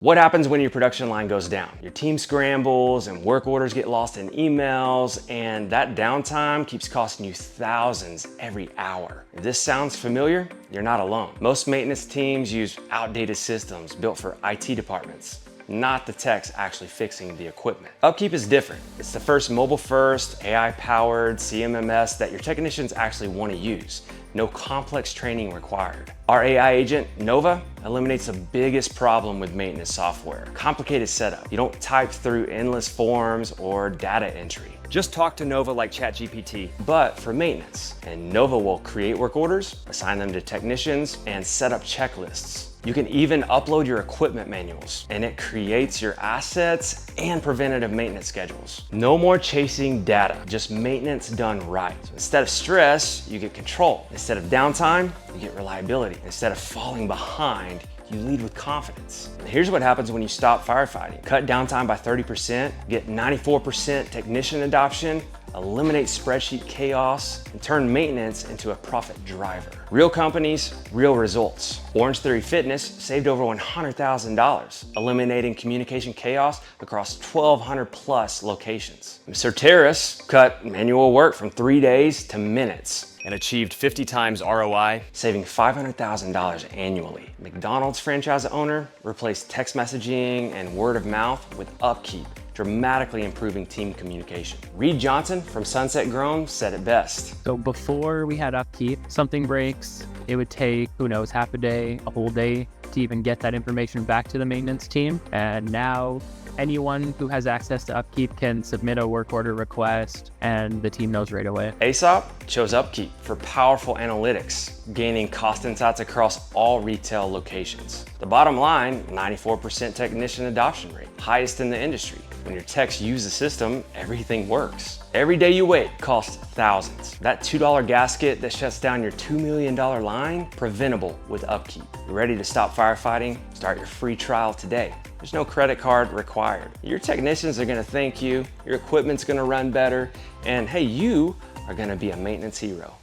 What happens when your production line goes down? Your team scrambles and work orders get lost in emails, and that downtime keeps costing you thousands every hour. If this sounds familiar, you're not alone. Most maintenance teams use outdated systems built for IT departments, not the techs actually fixing the equipment. UpKeep is different. It's the first mobile-first, AI-powered CMMS that your technicians actually want to use. No complex training required. Our AI agent, Nova, eliminates the biggest problem with maintenance software: complicated setup. You don't type through endless forms or data entry. Just talk to Nova like ChatGPT, but for maintenance. And Nova will create work orders, assign them to technicians, and set up checklists. You can even upload your equipment manuals, and it creates your assets and preventative maintenance schedules. No more chasing data, just maintenance done right. So instead of stress, you get control. Instead of downtime, you get reliability. Instead of falling behind, you lead with confidence. And here's what happens when you stop firefighting. Cut downtime by 30%, get 94% technician adoption, eliminate spreadsheet chaos, and turn maintenance into a profit driver. Real companies, real results. OrangeTheory Fitness saved over $100,000, eliminating communication chaos across 1,200 plus locations. So Terras cut manual work from 3 days to minutes and achieved 50 times ROI, saving $500,000 annually. McDonald's franchise owner replaced text messaging and word of mouth with UpKeep, dramatically improving team communication. Reed Johnson from Sunset Grown said it best. So before we had UpKeep, something breaks, it would take, who knows, half a day, a whole day to even get that information back to the maintenance team. And now anyone who has access to UpKeep can submit a work order request and the team knows right away. Aesop chose UpKeep for powerful analytics, gaining cost insights across all retail locations. The bottom line, 94% technician adoption rate, highest in the industry. When your techs use the system, everything works. Every day you wait costs thousands. That $2 gasket that shuts down your $2 million line, preventable with UpKeep. You ready to stop firefighting? Start your free trial today. There's no credit card required. Your technicians are gonna thank you, your equipment's gonna run better, and hey, you are gonna be a maintenance hero.